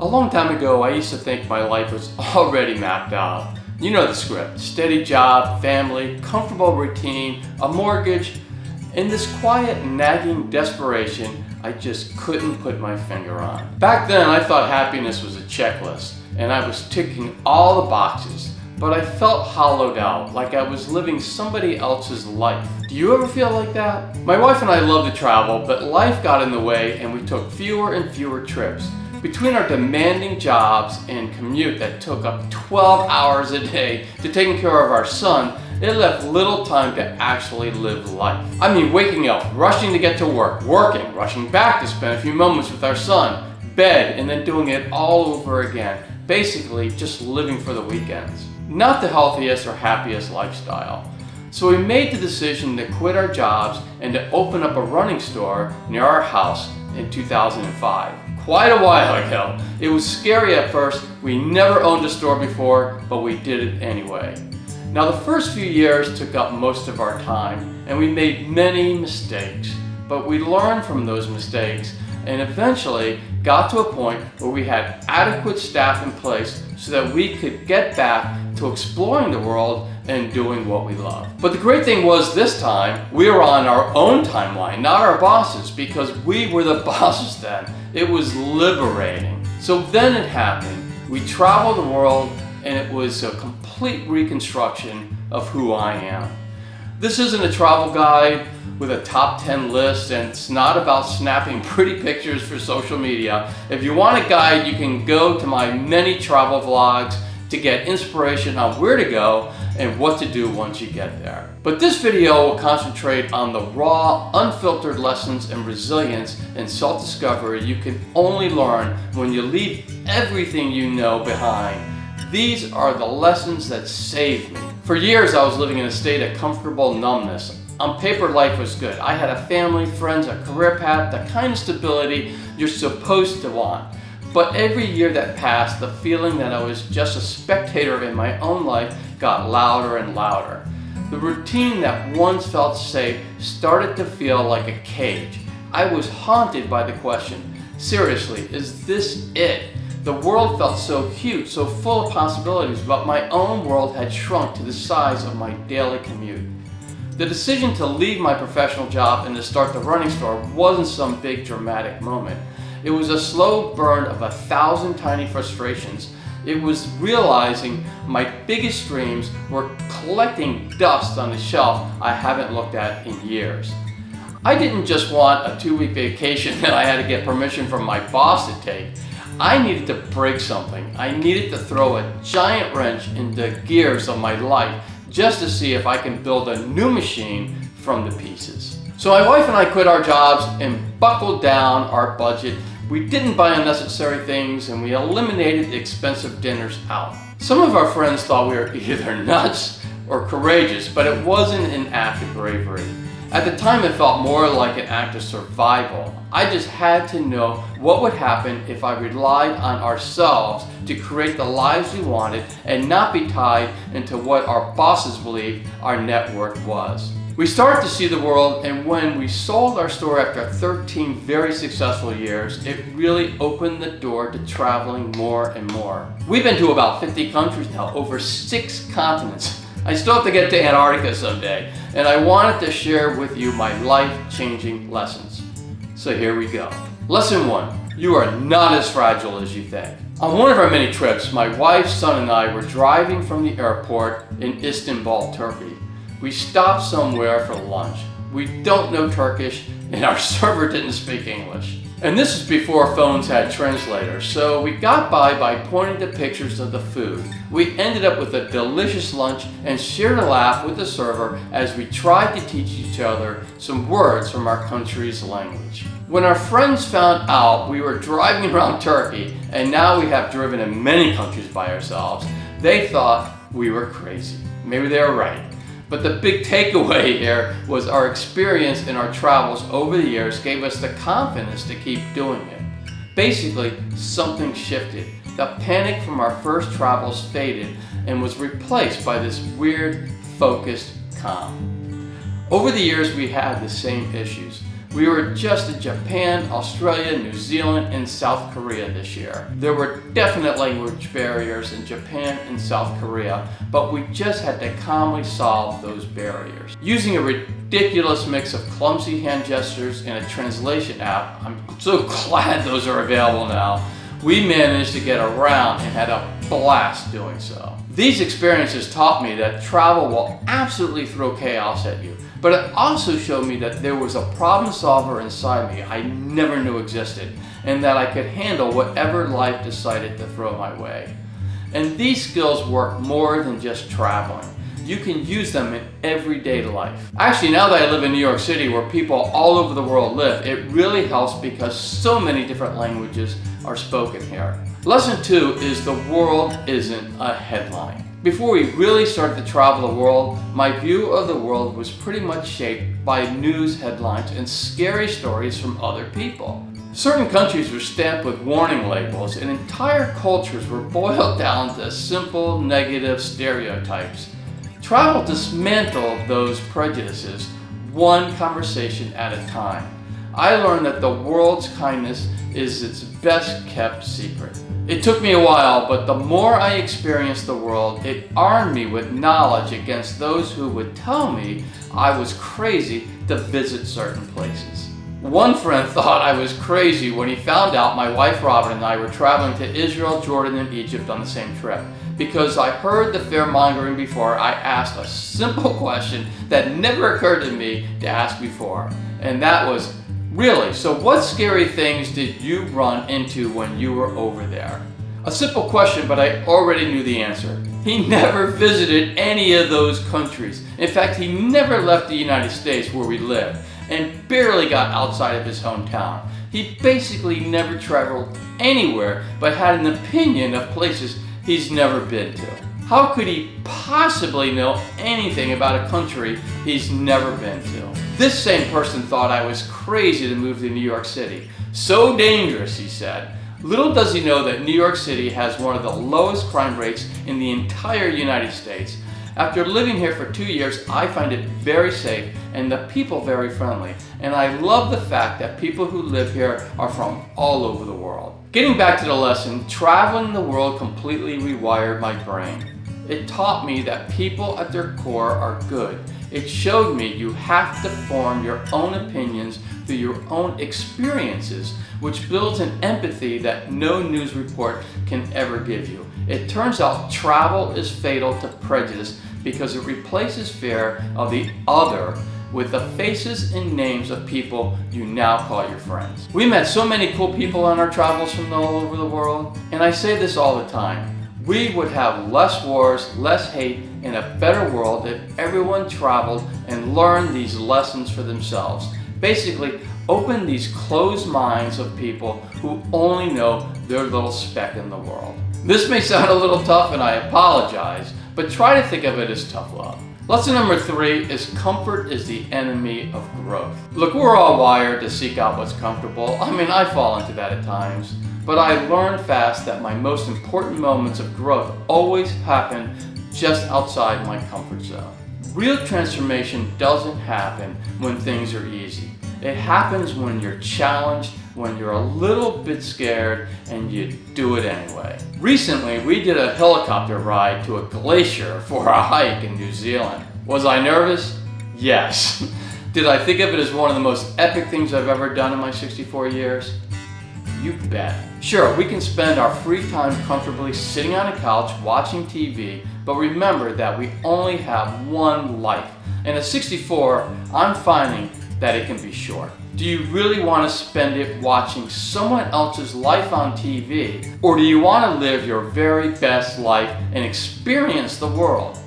A long time ago, I used to think my life was already mapped out. You know the script: steady job, family, comfortable routine, a mortgage. In this quiet, nagging desperation, I just couldn't put my finger on. Back then, I thought happiness was a checklist, and I was ticking all the boxes, but I felt hollowed out, like I was living somebody else's life. Do you ever feel like that? My wife and I love to travel, but life got in the way and we took fewer and fewer trips. Between our demanding jobs and commute that took up 12 hours a day to taking care of our son, it left little time to actually live life. I mean, waking up, rushing to get to work, working, rushing back to spend a few moments with our son, bed, and then doing it all over again. Basically, just living for the weekends. Not the healthiest or happiest lifestyle. So we made the decision to quit our jobs and to open up a running store near our house in 2005. Quite a while ago. It was scary at first. We never owned a store before, but we did it anyway. Now the first few years took up most of our time, and we made many mistakes, but we learned from those mistakes and eventually got to a point where we had adequate staff in place so that we could get back to exploring the world and doing what we love. But the great thing was this time, we were on our own timeline, not our bosses, because we were the bosses then. It was liberating. So then it happened. We traveled the world and it was a complete reconstruction of who I am. This isn't a travel guide with a top 10 list, and it's not about snapping pretty pictures for social media. If you want a guide, you can go to my many travel vlogs to get inspiration on where to go and what to do once you get there. But this video will concentrate on the raw, unfiltered lessons and resilience and self-discovery you can only learn when you leave everything you know behind. These are the lessons that saved me. For years, I was living in a state of comfortable numbness. On paper, life was good. I had a family, friends, a career path, the kind of stability you're supposed to want. But every year that passed, the feeling that I was just a spectator in my own life got louder and louder. The routine that once felt safe started to feel like a cage. I was haunted by the question, seriously, is this it? The world felt so huge, so full of possibilities, but my own world had shrunk to the size of my daily commute. The decision to leave my professional job and to start the running store wasn't some big dramatic moment. It was a slow burn of 1,000 tiny frustrations. It was realizing my biggest dreams were collecting dust on the shelf I haven't looked at in years. I didn't just want a 2-week vacation that I had to get permission from my boss to take. I needed to break something. I needed to throw a giant wrench in the gears of my life just to see if I can build a new machine from the pieces. So my wife and I quit our jobs and buckled down our budget. We didn't buy unnecessary things and we eliminated the expensive dinners out. Some of our friends thought we were either nuts or courageous, but it wasn't an act of bravery. At the time, it felt more like an act of survival. I just had to know what would happen if I relied on ourselves to create the lives we wanted and not be tied into what our bosses believed our net worth was. We started to see the world, and when we sold our store after 13 very successful years, it really opened the door to traveling more and more. We've been to about 50 countries now, over 6 continents. I still have to get to Antarctica someday, and I wanted to share with you my life-changing lessons. So here we go. Lesson 1, you are not as fragile as you think. On one of our many trips, my wife, son, and I were driving from the airport in Istanbul, Turkey. We stopped somewhere for lunch. We don't know Turkish, and our server didn't speak English. And this is before phones had translators, so we got by pointing to pictures of the food. We ended up with a delicious lunch and shared a laugh with the server as we tried to teach each other some words from our country's language. When our friends found out we were driving around Turkey, and now we have driven in many countries by ourselves, they thought we were crazy. Maybe they were right. But the big takeaway here was our experience in our travels over the years gave us the confidence to keep doing it. Basically, something shifted. The panic from our first travels faded and was replaced by this weird, focused calm. Over the years, we had the same issues. We were just in Japan, Australia, New Zealand, and South Korea this year. There were definite language barriers in Japan and South Korea, but we just had to calmly solve those barriers. Using a ridiculous mix of clumsy hand gestures and a translation app, I'm so glad those are available now, we managed to get around and had a blast doing so. These experiences taught me that travel will absolutely throw chaos at you, but it also showed me that there was a problem solver inside me I never knew existed, and that I could handle whatever life decided to throw my way. And these skills work more than just traveling. You can use them in everyday life. Actually, now that I live in New York City, where people all over the world live, it really helps because so many different languages are spoken here. Lesson 2 is the world isn't a headline. Before we really started to travel the world, my view of the world was pretty much shaped by news headlines and scary stories from other people. Certain countries were stamped with warning labels, and entire cultures were boiled down to simple negative stereotypes. Travel dismantled those prejudices, one conversation at a time. I learned that the world's kindness is its best kept secret. It took me a while, but the more I experienced the world, it armed me with knowledge against those who would tell me I was crazy to visit certain places. One friend thought I was crazy when he found out my wife Robin and I were traveling to Israel, Jordan, and Egypt on the same trip. Because I heard the fear-mongering before, I asked a simple question that never occurred to me to ask before. And that was, really, so what scary things did you run into when you were over there? A simple question, but I already knew the answer. He never visited any of those countries. In fact, he never left the United States where we lived, and barely got outside of his hometown. He basically never traveled anywhere, but had an opinion of places he's never been to. How could he possibly know anything about a country he's never been to? This same person thought I was crazy to move to New York City. So dangerous, he said. Little does he know that New York City has one of the lowest crime rates in the entire United States. After living here for 2 years, I find it very safe and the people very friendly. And I love the fact that people who live here are from all over the world. Getting back to the lesson, traveling the world completely rewired my brain. It taught me that people at their core are good. It showed me you have to form your own opinions through your own experiences, which builds an empathy that no news report can ever give you. It turns out travel is fatal to prejudice because it replaces fear of the other with the faces and names of people you now call your friends. We met so many cool people on our travels from all over the world, and I say this all the time. We would have less wars, less hate, and a better world if everyone traveled and learned these lessons for themselves. Basically, open these closed minds of people who only know their little speck in the world. This may sound a little tough, and I apologize, but try to think of it as tough love. Lesson number 3 is comfort is the enemy of growth. Look, we're all wired to seek out what's comfortable. I mean, I fall into that at times. But I learned fast that my most important moments of growth always happen just outside my comfort zone. Real transformation doesn't happen when things are easy. It happens when you're challenged, when you're a little bit scared, and you do it anyway. Recently, we did a helicopter ride to a glacier for a hike in New Zealand. Was I nervous? Yes. Did I think of it as one of the most epic things I've ever done in my 64 years? You bet. Sure, we can spend our free time comfortably sitting on a couch watching TV, but remember that we only have one life. And at 64, I'm finding that it can be short. Do you really want to spend it watching someone else's life on TV? Or do you want to live your very best life and experience the world?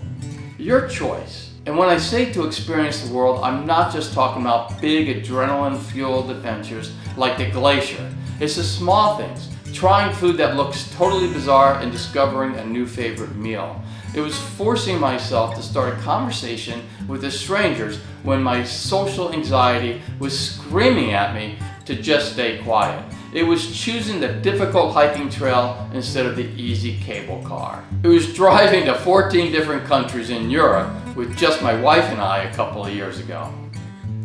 Your choice. And when I say to experience the world, I'm not just talking about big adrenaline-fueled adventures like the glacier. It's the small things, trying food that looks totally bizarre and discovering a new favorite meal. It was forcing myself to start a conversation with the strangers when my social anxiety was screaming at me to just stay quiet. It was choosing the difficult hiking trail instead of the easy cable car. It was driving to 14 different countries in Europe with just my wife and I a couple of years ago.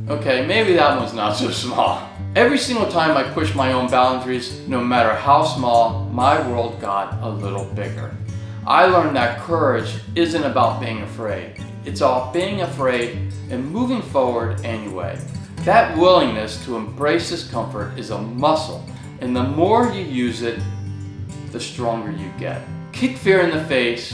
Okay, maybe that one's not so small. Every single time I pushed my own boundaries, no matter how small, my world got a little bigger. I learned that courage isn't about being afraid. It's about being afraid and moving forward anyway. That willingness to embrace discomfort is a muscle, and the more you use it, the stronger you get. Kick fear in the face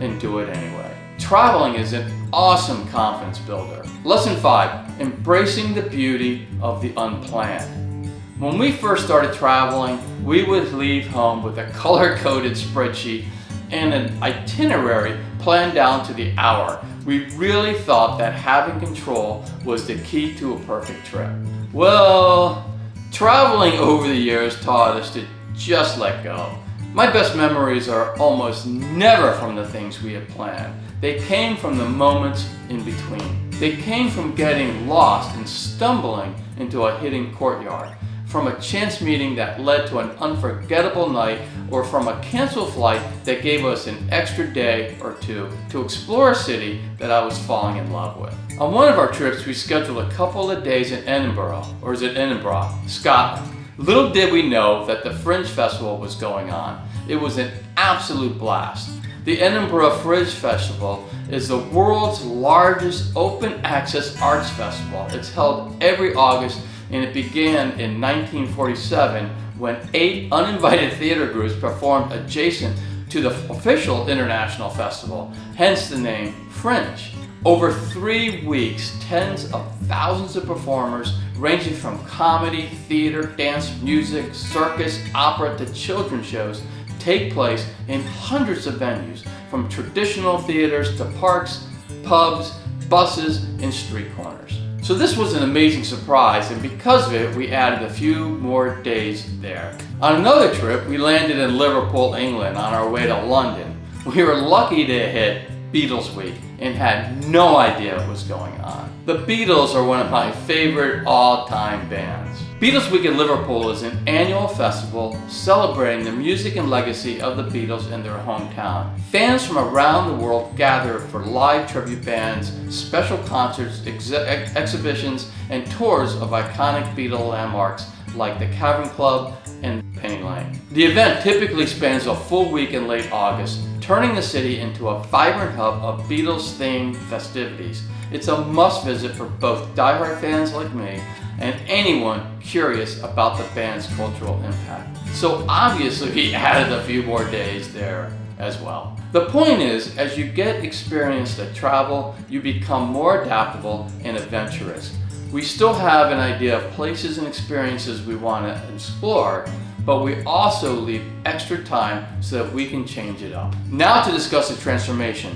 and do it anyway. Traveling is an awesome confidence builder. Lesson 5, embracing the beauty of the unplanned. When we first started traveling, we would leave home with a color-coded spreadsheet and an itinerary planned down to the hour. We really thought that having control was the key to a perfect trip. Well, traveling over the years taught us to just let go. My best memories are almost never from the things we had planned. They came from the moments in between. They came from getting lost and stumbling into a hidden courtyard, from a chance meeting that led to an unforgettable night, or from a canceled flight that gave us an extra day or two to explore a city that I was falling in love with. On one of our trips, we scheduled a couple of days in Edinburgh, or is it Edinburgh, Scotland. Little did we know that the Fringe Festival was going on. It was an absolute blast. The Edinburgh Fringe Festival is the world's largest open access arts festival. It's held every August, and it began in 1947 when 8 uninvited theater groups performed adjacent to the official international festival, hence the name Fringe. Over 3 weeks, tens of thousands of performers ranging from comedy, theater, dance, music, circus, opera to children's shows take place in hundreds of venues, from traditional theaters to parks, pubs, buses, and street corners. So this was an amazing surprise, and because of it, we added a few more days there. On another trip, we landed in Liverpool, England on our way to London. We were lucky to hit Beatles Week and had no idea what was going on. The Beatles are one of my favorite all-time bands. Beatles Week in Liverpool is an annual festival celebrating the music and legacy of the Beatles in their hometown. Fans from around the world gather for live tribute bands, special concerts, exhibitions, and tours of iconic Beatle landmarks like the Cavern Club and Penny Lane. The event typically spans a full week in late August, turning the city into a vibrant hub of Beatles-themed festivities. It's a must-visit for both diehard fans like me and anyone curious about the band's cultural impact. So obviously we added a few more days there as well. The point is, as you get experience to travel, you become more adaptable and adventurous. We still have an idea of places and experiences we want to explore, but we also leave extra time so that we can change it up. Now to discuss the transformation,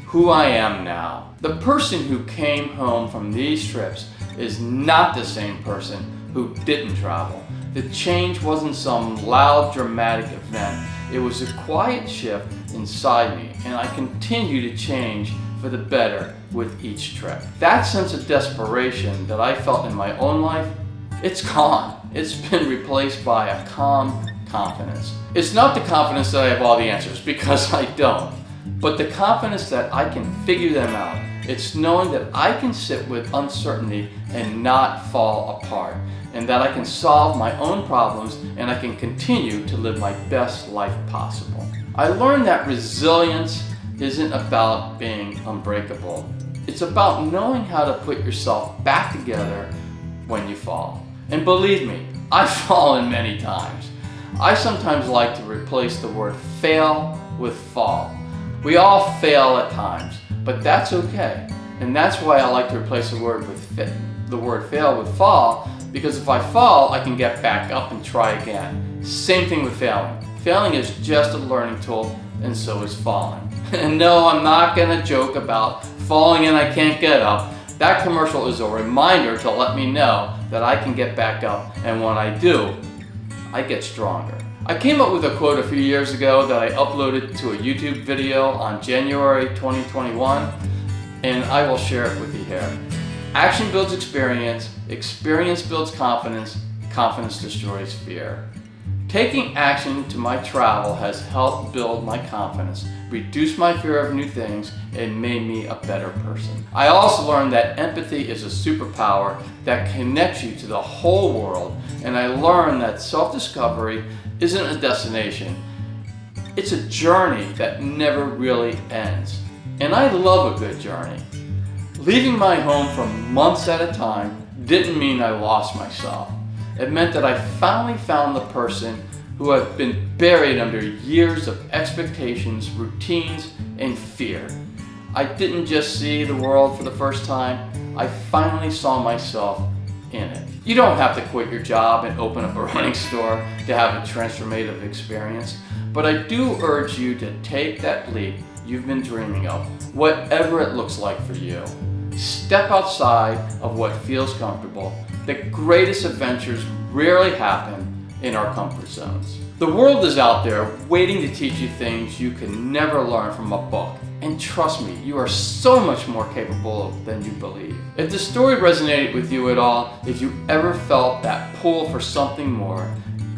who I am now. The person who came home from these trips is not the same person who didn't travel. The change wasn't some loud, dramatic event. It was a quiet shift inside me, and I continue to change for the better with each trip. That sense of desperation that I felt in my own life, it's gone. It's been replaced by a calm confidence. It's not the confidence that I have all the answers, because I don't, but the confidence that I can figure them out. It's knowing that I can sit with uncertainty and not fall apart, and that I can solve my own problems and I can continue to live my best life possible. I learned that resilience isn't about being unbreakable. It's about knowing how to put yourself back together when you fall. And believe me, I've fallen many times. I sometimes like to replace the word fail with fall. We all fail at times, but that's okay. And that's why I like to replace the word fail with fall, because if I fall, I can get back up and try again. Same thing with failing. Failing is just a learning tool, and so is falling. And no, I'm not gonna joke about falling and I can't get up. That commercial is a reminder to let me know that I can get back up, and when I do, I get stronger. I came up with a quote a few years ago that I uploaded to a YouTube video on January 2021, and I will share it with you here. Action builds experience, experience builds confidence, confidence destroys fear. Taking action to my travel has helped build my confidence, reduce my fear of new things, and made me a better person. I also learned that empathy is a superpower that connects you to the whole world, and I learned that self-discovery isn't a destination. It's a journey that never really ends. And I love a good journey. Leaving my home for months at a time didn't mean I lost myself. It meant that I finally found the person who had been buried under years of expectations, routines, and fear. I didn't just see the world for the first time, I finally saw myself in it. You don't have to quit your job and open up a running store to have a transformative experience, but I do urge you to take that leap you've been dreaming of, whatever it looks like for you. Step outside of what feels comfortable. The greatest adventures rarely happen in our comfort zones. The world is out there waiting to teach you things you can never learn from a book. And trust me, you are so much more capable than you believe. If the story resonated with you at all, if you ever felt that pull for something more,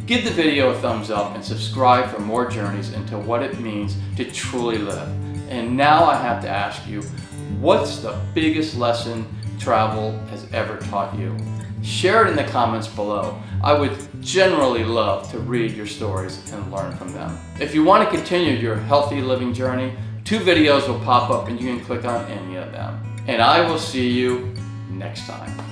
give the video a thumbs up and subscribe for more journeys into what it means to truly live. And now I have to ask you, what's the biggest lesson travel has ever taught you? Share it in the comments below. I would generally love to read your stories and learn from them. If you want to continue your healthy living journey, 2 videos will pop up and you can click on any of them. And I will see you next time.